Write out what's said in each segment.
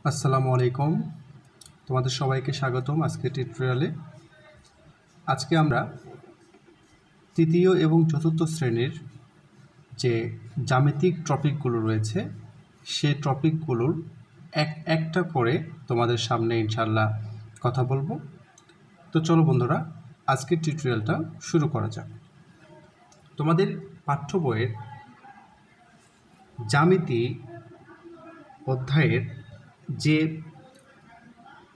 আসসালামু আলাইকুম। তোমাদের সবাইকে স্বাগতম আজকের টিউটোরিয়ালে। আজকে আমরা তৃতীয় এবং চতুর্থ শ্রেণীর যে জ্যামিতিক টপিকগুলো রয়েছে সে টপিকগুলোর একটা করে তোমাদের সামনে ইনশাআল্লাহ কথা বলবো। তো চলো বন্ধুরা, আজকের টিউটোরিয়ালটা শুরু করা যাক। তোমাদের পাঠ্য বইয়ের জ্যামিতি অধ্যায়ের যে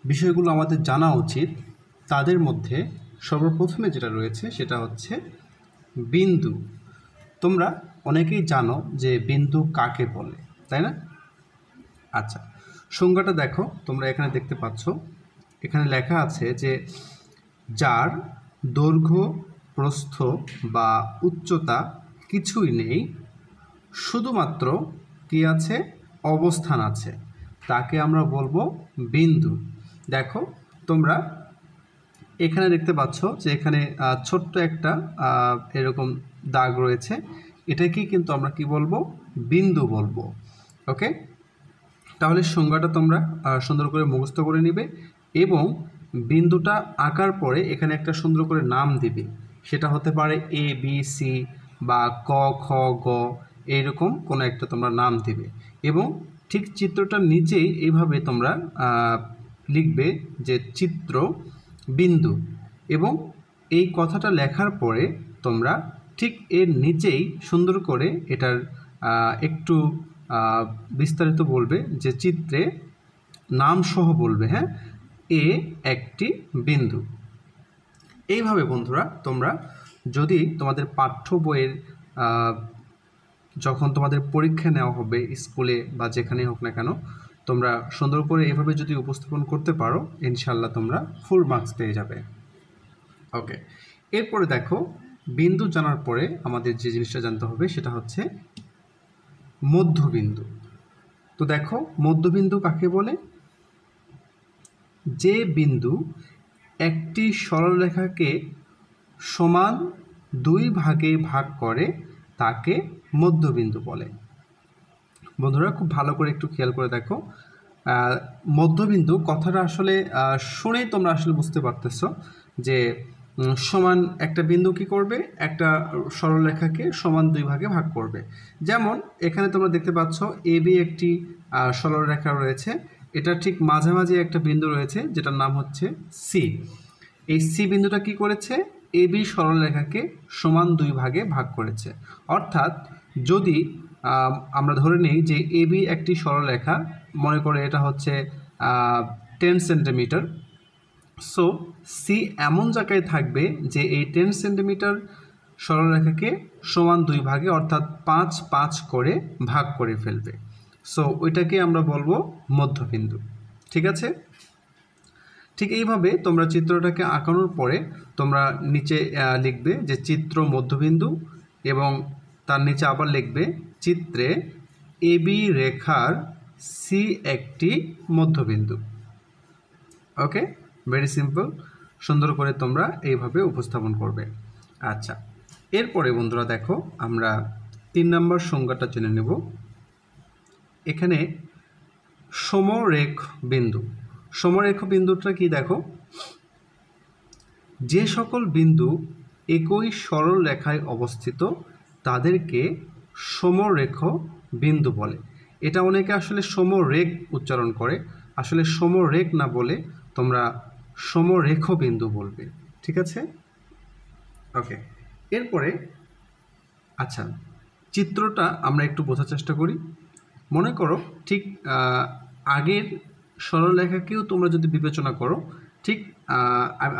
বিষয়গুলো আমাদের জানা উচিত তাদের মধ্যে সর্বপ্রথমে যেটা রয়েছে সেটা হচ্ছে বিন্দু। তোমরা অনেকেই জানো যে বিন্দু কাকে বলে, তাই না? আচ্ছা, সংজ্ঞাটা দেখো, তোমরা এখানে দেখতে পাচ্ছ। এখানে লেখা আছে যে যার দৈর্ঘ্য, প্রস্থ বা উচ্চতা কিছুই নেই, শুধুমাত্র কি আছে, অবস্থান আছে, তাকে আমরা বলবো বিন্দু। দেখো তোমরা এখানে দেখতে পাচ্ছ যে এখানে ছোট্ট একটা এরকম দাগ রয়েছে, এটাকেই কিন্তু আমরা কি বলবো, বিন্দু বলবো। ওকে, তাহলে সংজ্ঞাটা তোমরা সুন্দর করে মুখস্থ করে নিবে এবং বিন্দুটা আঁকার পরে এখানে একটা সুন্দর করে নাম দিবে। সেটা হতে পারে এ বি সি বা ক খ গ, এইরকম কোনো একটা তোমরা নাম দিবে এবং ঠিক চিত্রটার নিচেই এইভাবে তোমরা লিখবে যে চিত্র বিন্দু, এবং এই কথাটা লেখার পরে তোমরা ঠিক এর নিচেই সুন্দর করে এটার একটু বিস্তারিত বলবে যে চিত্রে নাম সহ বলবে, হ্যাঁ, এ একটি বিন্দু। এইভাবে বন্ধুরা তোমরা যদি তোমাদের পাঠ্য বইয়ের যখন তোমাদের পরীক্ষা নেওয়া হবে স্কুলে বা যেখানেই হোক না কেন, তোমরা সুন্দর করে এভাবে যদি উপস্থাপন করতে পারো, ইনশাল্লাহ তোমরা ফুল মার্কস পেয়ে যাবে। ওকে, এরপরে দেখো, বিন্দু জানার পরে আমাদের যে জিনিসটা জানতে হবে সেটা হচ্ছে মধ্যবিন্দু। তো দেখো, মধ্যবিন্দু কাকে বলে? যে বিন্দু একটি সরলরেখাকে সমান দুই ভাগে ভাগ করে তাকে মধ্যবিন্দু বলে। বন্ধুরা খুব ভালো করে একটু খেয়াল করে দেখো, মধ্যবিন্দু কথাটা আসলে শুনেই তোমরা আসলে বুঝতে পারতেছ যে সমান একটা বিন্দু কি করবে, একটা সরলরেখাকে সমান দুই ভাগে ভাগ করবে। যেমন এখানে তোমরা দেখতে পাচ্ছ এ বি একটি সরলরেখা রয়েছে, এটা ঠিক মাঝামাঝি একটা বিন্দু রয়েছে যেটার নাম হচ্ছে সি। এই সি বিন্দুটা কি করেছে, এ বি সরলরেখাকে সমান দুই ভাগে ভাগ করেছে। অর্থাৎ যদি আমরা ধরে নিই যে এ বি একটি সরলরেখা, মনে করে এটা হচ্ছে 10 সেন্টিমিটার। সো সি এমন জায়গায় থাকবে যে এই 10 সেন্টিমিটার সরলরেখাকে সমান দুই ভাগে অর্থাৎ 5-5 করে ভাগ করে ফেলবে। সো ওইটাকে আমরা বলবো মধ্যবিন্দু। ঠিক আছে? ঠিক এইভাবে তোমরা চিত্রটাকে আঁকানোর পরে তোমরা নিচে লিখবে যে চিত্র মধ্যবিন্দু, এবং তার নিচে আবার লিখবে চিত্রে এবি রেখার সি একটি মধ্যবিন্দু। ওকে, ভেরি সিম্পল। সুন্দর করে তোমরা এইভাবে উপস্থাপন করবে। আচ্ছা, এরপরে বন্ধুরা দেখো, আমরা 3 নম্বর সংজ্ঞাটা জেনে নেব। এখানে সমরেখ বিন্দু। সমরেখ বিন্দুটা কি দেখো, যে সকল বিন্দু একই সরল রেখায় অবস্থিত তাদেরকে সমরেখ বিন্দু বলে। এটা অনেকে আসলে সমরেখ উচ্চারণ করে, আসলে সমরেখ না বলে তোমরা সমরেখ বিন্দু বলবে। ঠিক আছে? ওকে, এরপরে আচ্ছা, চিত্রটা আমরা একটু বোঝার চেষ্টা করি। মনে করো ঠিক আগের সরলরেখাকেও তোমরা যদি বিবেচনা করো, ঠিক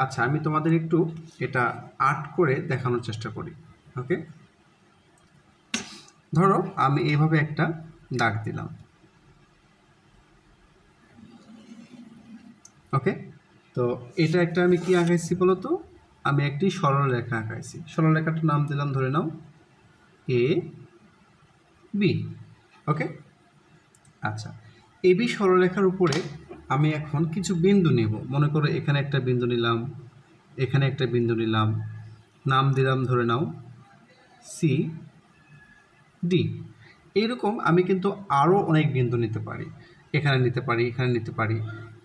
আচ্ছা, আমি তোমাদের একটু এটা আর্ট করে দেখানোর চেষ্টা করি। ওকে, ধরো আমি এইভাবে একটা দাগ দিলাম। ওকে, তো এটা একটা আমি কি আঁকাইছি বলো তো, আমি একটি সরলরেখা আঁকাইছি। সরলরেখাটার নাম দিলাম, ধরে নাও এ বি। ওকে, আচ্ছা, এ বি সরলরেখার উপরে আমি এখন কিছু বিন্দু নেব। মনে করো এখানে একটা বিন্দু নিলাম, এখানে একটা বিন্দু নিলাম, নাম দিলাম ধরে নাও সি ডি। এইরকম আমি কিন্তু আরও অনেক বিন্দু নিতে পারি। এখানে নিতে পারি, এখানে নিতে পারি।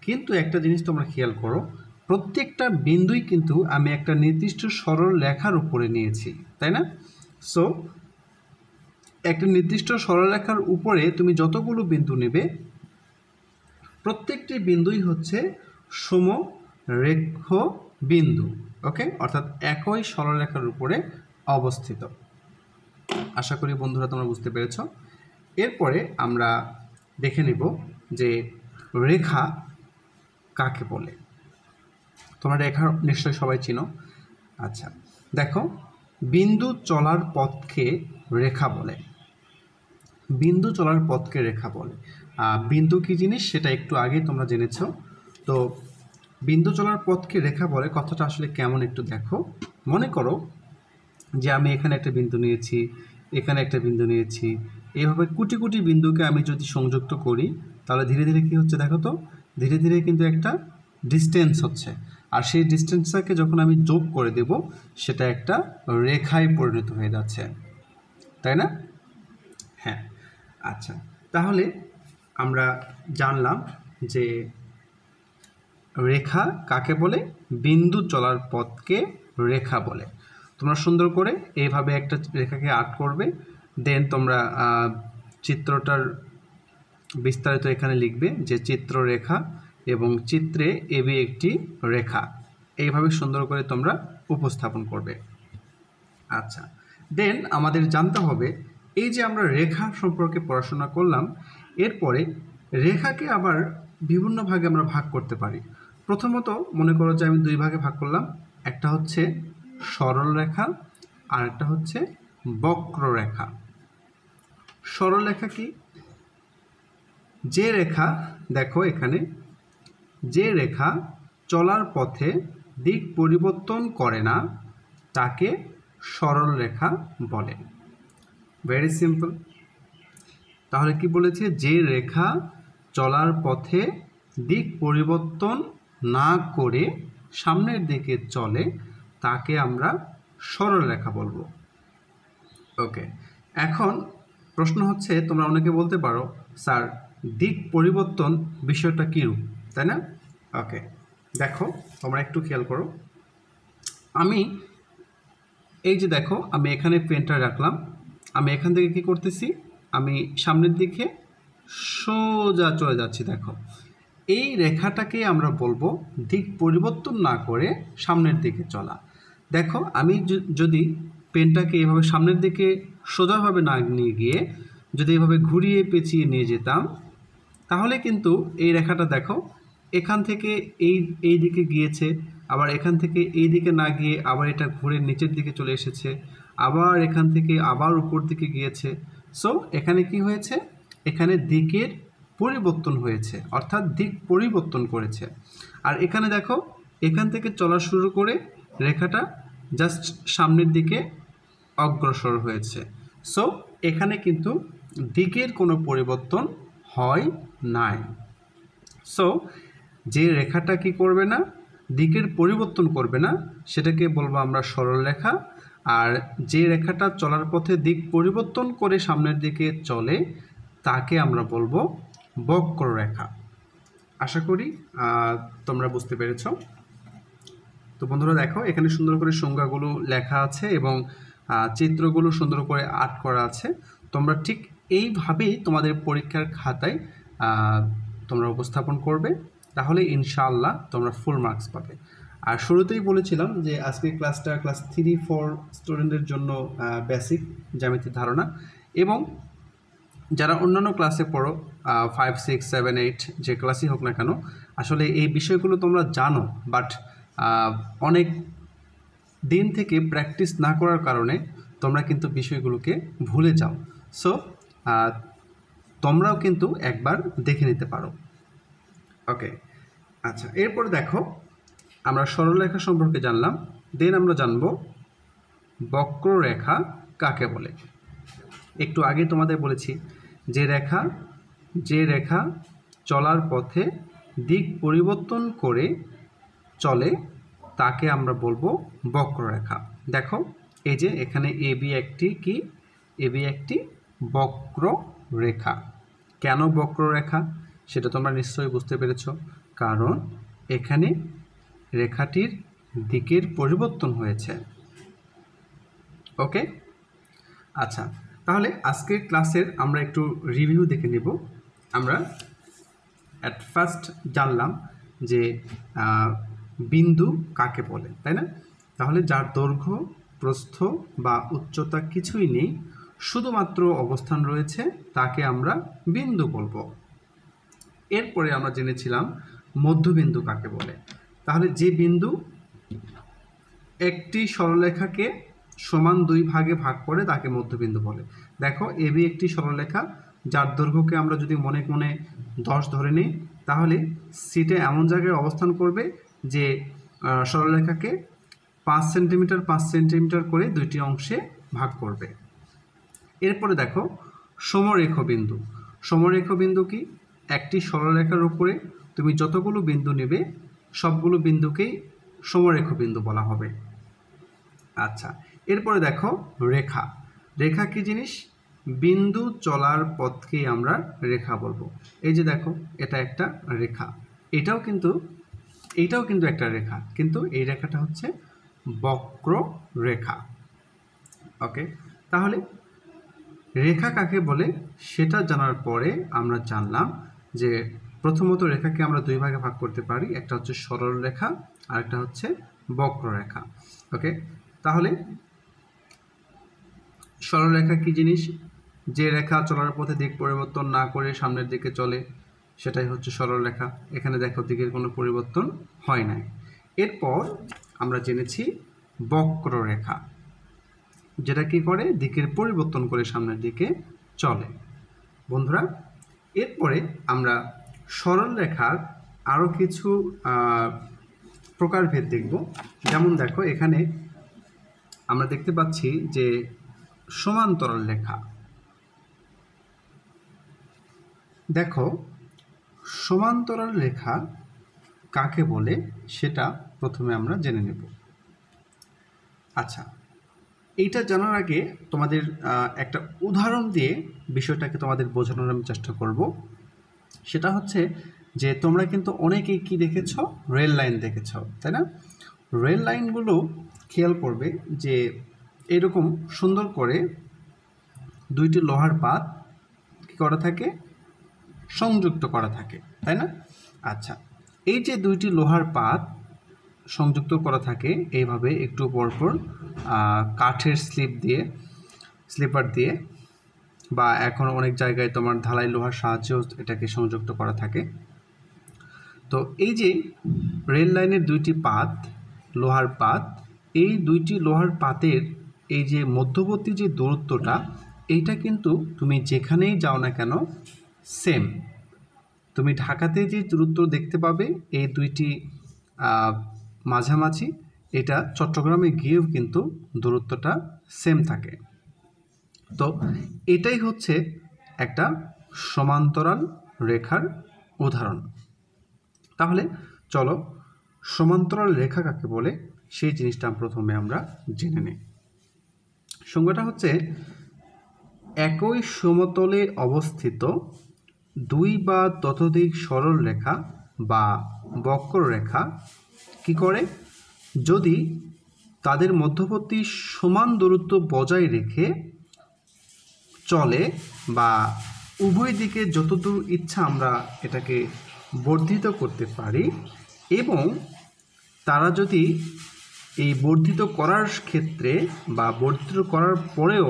কিন্তু একটা জিনিস তোমরা খেয়াল করো, প্রত্যেকটা বিন্দুই কিন্তু আমি একটা নির্দিষ্ট সরল রেখার উপরে নিয়েছি, তাই না? সো একটা নির্দিষ্ট সরলরেখার উপরে তুমি যতগুলো বিন্দু নেবে প্রত্যেকটি বিন্দুই হচ্ছে সমরেখ বিন্দু। ওকে, অর্থাৎ একই সরলরেখার উপরে অবস্থিত। আশা করি বন্ধুরা তোমরা বুঝতে পেরেছ। এরপরে আমরা দেখে নিব যে রেখা কাকে বলে। তোমরা রেখা নিশ্চয়ই সবাই চিনো। আচ্ছা দেখো, বিন্দু চলার পথকে রেখা বলে। বিন্দু চলার পথকে রেখা বলে। বিন্দু কি জিনিস সেটা একটু আগে তোমরা জেনেছ। তো বিন্দু চলার পথকে রেখা বলে কথাটা আসলে কেমন একটু দেখো। মনে করো যে আমি এখানে একটা বিন্দু নিয়েছি, এখানে একটা বিন্দু নিয়েছি, এইভাবে কোটি কোটি বিন্দুকে আমি যদি সংযুক্ত করি তাহলে ধীরে ধীরে কী হচ্ছে দেখো তো, ধীরে ধীরে কিন্তু একটা ডিস্টেন্স হচ্ছে। আর সেই ডিস্টেন্সটাকে যখন আমি যোগ করে দেব সেটা একটা রেখায় পরিণত হয়ে যাচ্ছে, তাই না? হ্যাঁ। আচ্ছা, তাহলে আমরা জানলাম যে রেখা কাকে বলে, বিন্দু চলার পথকে রেখা বলে। তোমরা সুন্দর করে এইভাবে একটা রেখাকে আর্ট করবে, দেন তোমরা চিত্রটার বিস্তারিত এখানে লিখবে যে চিত্ররেখা এবং চিত্রে এবি একটি রেখা, এইভাবে সুন্দর করে তোমরা উপস্থাপন করবে। আচ্ছা, দেন আমাদের জানতে হবে এই যে আমরা রেখা সম্পর্কে পড়াশোনা করলাম, এরপরে রেখাকে আবার বিভিন্ন ভাগে আমরা ভাগ করতে পারি। প্রথমত মনে করো যে আমি দুই ভাগে ভাগ করলাম, একটা হচ্ছে সরল রেখা আর একটা হচ্ছে বক্ররেখা। সরল রেখা কি? যে রেখা, দেখো এখানে, যে রেখা চলার পথে দিক পরিবর্তন করে না তাকে সরল রেখা বলে। Very simple. তাহলে কি বলেছে? যে রেখা চলার পথে দিক পরিবর্তন না করে সামনের দিকে চলে তাকে আমরা সরল রেখা বলবো। ওকে, এখন প্রশ্ন হচ্ছে, তোমরা অনেকে বলতে পারো স্যার দিক পরিবর্তন বিষয়টা কীরূপ, তাই না? ওকে, দেখো তোমরা একটু খেয়াল করো। আমি এই যে দেখো, আমি এখানে পেনটা রাখলাম, আমি এখান থেকে কি করতেছি, আমি সামনের দিকে সোজা চলে যাচ্ছি। দেখো এই রেখাটাকে আমরা বলবো দিক পরিবর্তন না করে সামনের দিকে চলা। দেখো আমি যদি পেনটাকে এভাবে সামনের দিকে সোজাভাবে না নিয়ে গিয়ে যদি এভাবে ঘুরিয়ে পেঁচিয়ে নিয়ে যেতাম তাহলে কিন্তু এই রেখাটা দেখো এখান থেকে এই দিকে গিয়েছে, আবার এখান থেকে এই দিকে না গিয়ে আবার এটা ঘুরে নিচের দিকে চলে এসেছে, আবার এখান থেকে আবার উপর দিকে গিয়েছে। সো এখানে কি হয়েছে? এখানে দিকের পরিবর্তন হয়েছে, অর্থাৎ দিক পরিবর্তন করেছে। আর এখানে দেখো এখান থেকে চলা শুরু করে রেখাটা জাস্ট সামনের দিকে অগ্রসর হয়েছে। সো এখানে কিন্তু দিকের কোনো পরিবর্তন হয় নাই। সো যে রেখাটা কি করবে না, দিকের পরিবর্তন করবে না, সেটাকে বলবো আমরা সরল রেখা। আর যে রেখাটা চলার পথে দিক পরিবর্তন করে সামনের দিকে চলে তাকে আমরা বলবো বক্ররেখা। আশা করি তোমরা বুঝতে পেরেছ। তো বন্ধুরা দেখো এখানে সুন্দর করে সংজ্ঞাগুলো লেখা আছে এবং চিত্রগুলো সুন্দর করে আর্ট করা আছে। তোমরা ঠিক এইভাবেই তোমাদের পরীক্ষার খাতায় তোমরা উপস্থাপন করবে, তাহলে ইনশাআল্লাহ তোমরা ফুল মার্কস পাবে। আর শুরুতেই বলেছিলাম যে আজকের ক্লাসটা ক্লাস 3-4 স্টুডেন্টদের জন্য বেসিক জ্যামিতির ধারণা, এবং যারা অন্যান্য ক্লাসে পড়ো 5, 6, 7, 8 যে ক্লাসই হোক না কেন, আসলে এই বিষয়গুলো তোমরা জানো, বাট অনেক দিন থেকে প্র্যাকটিস না করার কারণে তোমরা কিন্তু বিষয়গুলোকে ভুলে যাও। সো তোমরাও কিন্তু একবার দেখে নিতে পারো। ওকে, আচ্ছা, এরপর দেখো আমরা সরলরেখা সম্পর্কে জানলাম, দেন আমরা জানবো বক্ররেখা কাকে বলে। একটু আগে তোমাদের বলেছি যে রেখা চলার পথে দিক পরিবর্তন করে চলে তাকে আমরা বলবো বক্ররেখা। দেখো এই যে এখানে এবি একটি বক্ররেখা। কেন বক্ররেখা? সেটা তোমরা নিশ্চয়ই বুঝতে পেরেছ, কারণ এখানে রেখাটির দিকের পরিবর্তন হয়েছে। ওকে, আচ্ছা, তাহলে আজকের ক্লাসের আমরা একটু রিভিউ দেখে নেব। আমরা অ্যাট ফার্স্ট জানলাম যে বিন্দু কাকে বলে, তাই না? তাহলে যার দৈর্ঘ্য, প্রস্থ বা উচ্চতা কিছুই নেই, শুধুমাত্র অবস্থান রয়েছে, তাকে আমরা বিন্দু বলবো। এরপরে আমরা জেনেছিলাম মধ্যবিন্দু কাকে বলে। তাহলে যে বিন্দু একটি সরলরেখাকে সমান দুই ভাগে ভাগ করে তাকে মধ্যবিন্দু বলে। দেখো, এবি একটি সরলরেখা, যার দৈর্ঘ্যকে আমরা যদি মনে মনে 10 ধরে নিই, তাহলে সিটা এমন জায়গায় অবস্থান করবে যে সরলরেখাকে 5 সেন্টিমিটার 5 সেন্টিমিটার করে দুইটি অংশে ভাগ করবে। এরপরে দেখো সমরেখ বিন্দু। সমরেখ বিন্দু কি? একটি সরলরেখার উপরে তুমি যতগুলো বিন্দু নেবে সবগুলো বিন্দুকেই সমরেখ বিন্দু বলা হবে। আচ্ছা, এরপরে দেখো রেখা। রেখা কি জিনিস? বিন্দু চলার পথকেই আমরা রেখা বলবো। এই যে দেখো, এটা একটা রেখা, এটাও কিন্তু একটা রেখা, কিন্তু এই রেখাটা হচ্ছে বক্র রেখা। ওকে, তাহলে রেখা কাকে বলে সেটা জানার পরে আমরা জানলাম যে প্রথমত রেখাকে আমরা দুই ভাগে ভাগ করতে পারি, একটা হচ্ছে সরল রেখা আর একটা হচ্ছে বক্ররেখা। ওকে, তাহলে সরলরেখা কি জিনিস? যে রেখা চলার পথে দিক পরিবর্তন না করে সামনের দিকে চলে, সেটাই হচ্ছে সরলরেখা। এখানে দেখো দিকের কোনো পরিবর্তন হয় নাই। এরপর আমরা জেনেছি বক্ররেখা, যেটা কি করে? দিকের পরিবর্তন করে সামনের দিকে চলে। বন্ধুরা, এরপরে আমরা সরলরেখার আরও কিছু প্রকারভেদ দেখব। যেমন দেখো, এখানে আমরা দেখতে পাচ্ছি যে সমান্তরাল রেখা। দেখো, সমান্তরাল রেখা কাকে বলে সেটা প্রথমে আমরা জেনে নেব। আচ্ছা, এইটা জানার আগে তোমাদের একটা উদাহরণ দিয়ে বিষয়টাকে তোমাদের বোঝানোর আমি চেষ্টা করব। সেটা হচ্ছে যে তোমরা কিন্তু অনেকেই কি দেখেছ? রেল লাইন দেখেছ, তাই না? রেল লাইনগুলো খেয়াল করবে যে এরকম সুন্দর করে দুইটি লোহার পাত কী করা থাকে? সংযুক্ত করা থাকে, তাই না? আচ্ছা, এই যে দুইটি লোহার পাত সংযুক্ত করা থাকে এইভাবে একটু পরপর কাঠের স্লিপার দিয়ে বা এখন অনেক জায়গায় তোমার ঢালাই লোহার সাহায্যেও এটাকে সংযুক্ত করা থাকে। তো এই যে রেল লাইনের দুইটি পাত, লোহার পাত, এই দুইটি লোহার পাতের এই যে মধ্যবর্তী যে দূরত্বটা, এইটা কিন্তু তুমি যেখানেই যাও না কেন সেম। তুমি ঢাকাতে যে দূরত্ব দেখতে পাবে এই দুইটি মাঝামাঝি, এটা চট্টগ্রামে গিয়েও কিন্তু দূরত্বটা সেম থাকে। তো এটাই হচ্ছে একটা সমান্তরাল রেখার উদাহরণ। তাহলে চলো সমান্তরাল রেখা কাকে বলে সেই জিনিসটা প্রথমে আমরা জেনে নিই। সংজ্ঞাটা হচ্ছে একই সমতলে অবস্থিত দুই বা ততোধিক সরল রেখা বা বক্ররেখা কি করে? যদি তাদের মধ্যবর্তী সমান দূরত্ব বজায় রেখে চলে বা উভয় দিকে যতদূর ইচ্ছা আমরা এটাকে বর্ধিত করতে পারি, এবং তারা যদি এই বর্ধিত করার ক্ষেত্রে বা বর্ধিত করার পরেও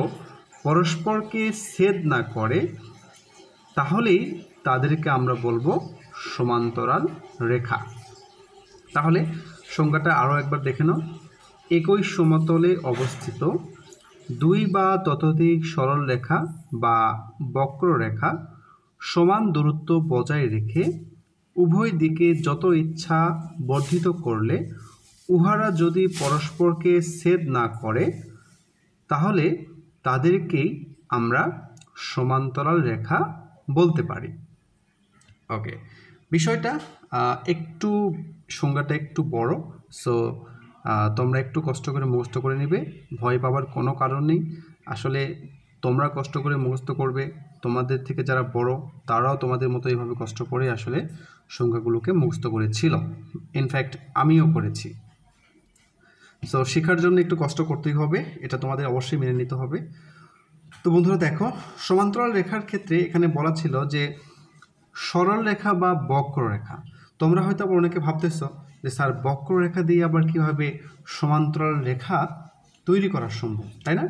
পরস্পরকে ছেদ না করে, তাহলেই তাদেরকে আমরা বলবো সমান্তরাল রেখা। তাহলে সংজ্ঞাটা আরও একবার দেখে নাও। একই সমতলে অবস্থিত দুই বা ততোধিক সরল রেখা বা বক্ররেখা সমান দূরত্ব বজায় রেখে উভয় দিকে যত ইচ্ছা বর্ধিত করলে উহারা যদি পরস্পরকে ছেদ না করে, তাহলে তাদেরকেই আমরা সমান্তরাল রেখা বলতে পারি। ওকে, বিষয়টা একটু সংজ্ঞাটা একটু বড়, সো তোমরা একটু কষ্ট করে মুখস্থ করে নেবে। ভয় পাবার কোনো কারণ নেই। আসলে তোমরা কষ্ট করে মুখস্থ করবে, তোমাদের থেকে যারা বড় তারাও তোমাদের মতো এইভাবে কষ্ট করে আসলে সংখ্যাগুলোকে মুখস্থ করেছিল। ইনফ্যাক্ট আমিও করেছি। সো শেখার জন্য একটু কষ্ট করতেই হবে, এটা তোমাদের অবশ্যই মেনে নিতে হবে। তো বন্ধুরা দেখো, সমান্তরাল রেখার ক্ষেত্রে এখানে বলা ছিল যে সরল রেখা বা বক্ররেখা। তোমরা হয়তো অনেকে ভাবতেছো যে স্যার বক্ররেখা দিয়ে আবার কীভাবে সমান্তরাল রেখা তৈরি করা সম্ভব, তাই না?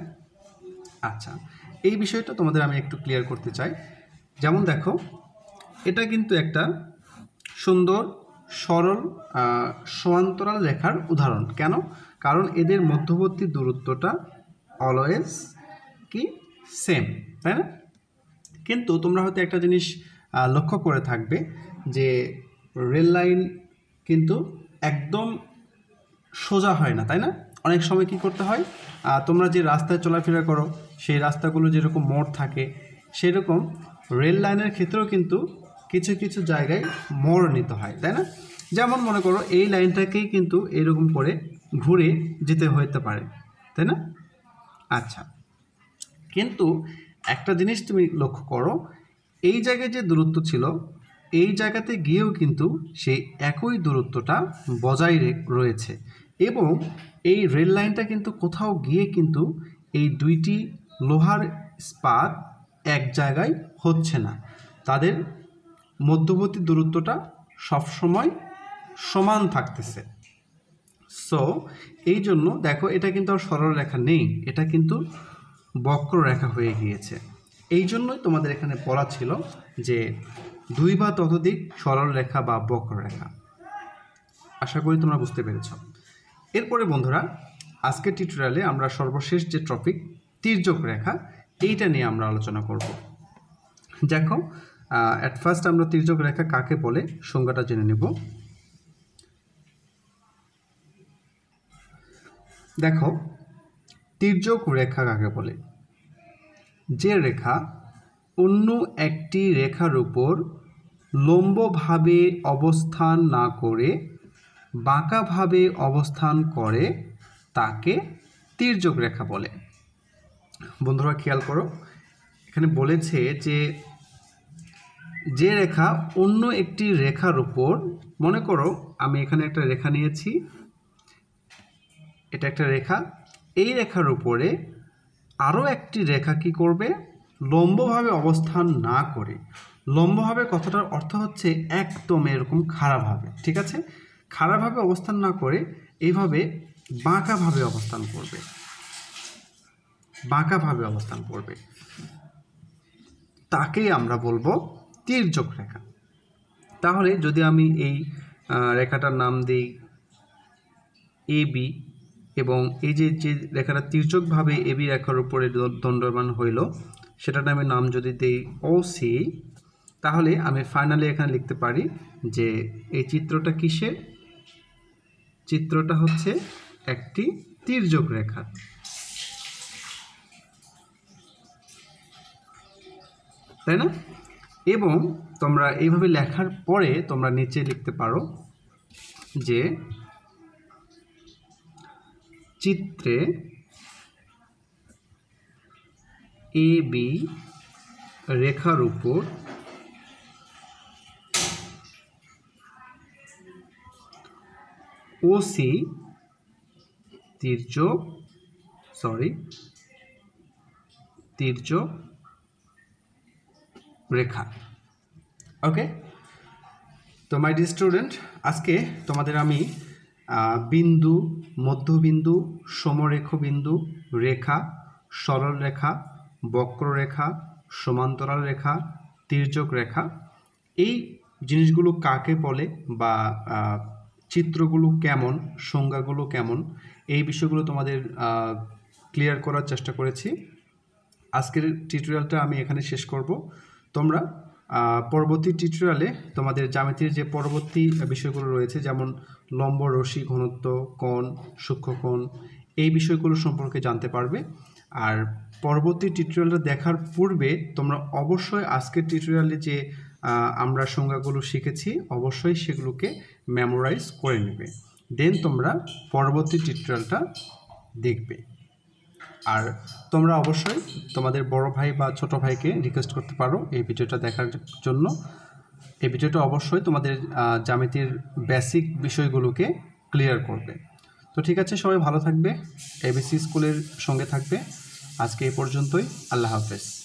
আচ্ছা, এই বিষয়টা তোমাদের আমি একটু ক্লিয়ার করতে চাই। যেমন দেখো, এটা কিন্তু একটা সুন্দর সরল সমান্তরাল রেখার উদাহরণ। কেন? কারণ এদের মধ্যবর্তী দূরত্বটা অলওয়েজ কি সেম, তাই না? কিন্তু তোমরা হয়তো একটা জিনিস লক্ষ্য করে থাকবে যে রেল লাইন কিন্তু একদম সোজা হয় না, তাই না? অনেক সময় কি করতে হয়, তোমরা যে রাস্তায় চলাফেরা করো সেই রাস্তাগুলো যেরকম মোড় থাকে, সেরকম রেল লাইনের ক্ষেত্রেও কিন্তু কিছু কিছু জায়গায় মোড় নিতে হয়, তাই না? যেমন মনে করো এই লাইনটাকেই কিন্তু এরকম করে ঘুরে যেতে হতে পারে, তাই না? আচ্ছা, কিন্তু একটা জিনিস তুমি লক্ষ্য করো, এই জায়গায় যে দূরত্ব ছিল এই জায়গাতে গিয়েও কিন্তু সেই একই দূরত্বটা বজায় রয়েছে, এবং এই রেল লাইনটা কিন্তু কোথাও গিয়ে কিন্তু এই দুইটি লোহার ইস্পাত এক জায়গায় হচ্ছে না, তাদের মধ্যবর্তী দূরত্বটা সবসময় সমান থাকতেছে। সো এই জন্য দেখো, এটা কিন্তু আর সরল রেখা নেই, এটা কিন্তু বক্ররেখা হয়ে গিয়েছে। এই জন্যই তোমাদের এখানে বলা ছিল যে দুই বা ততোধিক সরল রেখা বা বক্ররেখা। আশা করি তোমরা বুঝতে পেরেছ। এরপরে বন্ধুরা, আজকের টিউটোরিয়ালে আমরা সর্বশেষ যে টপিক তির্যক রেখা, এইটা নিয়ে আমরা আলোচনা করব। দেখো, অ্যাট ফার্স্ট আমরা তির্যক রেখা কাকে বলে সংজ্ঞাটা জেনে নেব। দেখো, তির্যক রেখা কাকে বলে? যে রেখা অন্য একটি রেখার উপর লম্বভাবে অবস্থান না করে বাঁকাভাবে অবস্থান করে তাকে তির্যক রেখা বলে। বন্ধুরা খেয়াল করো, এখানে বলেছে যে রেখা অন্য একটি রেখার উপর, মনে করো আমি এখানে একটা রেখা নিয়েছি, এটা একটা রেখা, এই রেখার উপরে আরও একটি রেখা কি করবে? লম্বভাবে অবস্থান না করে। লম্বভাবে কথাটার অর্থ হচ্ছে একদম এরকম খাড়াভাবে, ঠিক আছে? খাড়াভাবে অবস্থান না করে এইভাবে বাঁকাভাবে অবস্থান করবে, বাঁকাভাবে অবস্থান করবে, তাকেই আমরা বলবো তির্যক রেখা। তাহলে যদি আমি এই রেখাটার নাম দিই এবি, এবং এই যে রেখাটা তির্যকভাবে এবি রেখার উপরে দণ্ডমান হইল, সেটার আমি নাম যদি দিই ওসি, তাহলে আমি ফাইনালি এখানে লিখতে পারি যে এই চিত্রটা কিসের? চিত্রটা হচ্ছে একটি তির্যক রেখা, তাই না? এবং তোমরা এইভাবে লেখার পরে তোমরা নিচে লিখতে পারো যে চিত্রে এবি রেখার উপর ওসি তির্যক রেখা। ওকে, তো মাই ডিয়ার স্টুডেন্ট, আজকে তোমাদের আমি বিন্দু, মধ্যবিন্দু, সমরেখ বিন্দু, রেখা, সরল রেখা, বক্ররেখা, সমান্তরাল রেখা, তির্যক রেখা, এই জিনিসগুলো কাকে বলে বা চিত্রগুলো কেমন, সংজ্ঞাগুলো কেমন, এই বিষয়গুলো তোমাদের ক্লিয়ার করার চেষ্টা করেছি। আজকের টিউটোরিয়ালটা আমি এখানে শেষ করব। তোমরা পরবর্তী টিউটোরিয়ালে তোমাদের জ্যামিতির যে পরবর্তী বিষয়গুলো রয়েছে, যেমন লম্ব, রশ্মি, ঘনত্ব, কোণ, সূক্ষ্মকোণ, এই বিষয়গুলো সম্পর্কে জানতে পারবে। আর পরবর্তী টিউটোরিয়ালটা দেখার পূর্বে তোমরা অবশ্যই আজকের টিউটোরিয়ালে যে আমরা সংজ্ঞাগুলো শিখেছি অবশ্যই সেগুলোকে মেমোরাইজ করে নেবে, দেন তোমরা পরবর্তী টিউটোরিয়ালটা দেখবে। আর তোমরা অবশ্যই তোমাদের বড় ভাই বা ছোট ভাইকে রিকোয়েস্ট করতে পারো এই ভিডিওটা দেখার জন্য। এই ভিডিওটা অবশ্যই তোমাদের জ্যামিতির বেসিক বিষয়গুলোকে ক্লিয়ার করবে। তো ঠিক আছে, সবাই ভালো থাকবে, এবিসি স্কুলের সঙ্গে থাকবে। আজকে এই পর্যন্তই। আল্লাহ হাফেজ।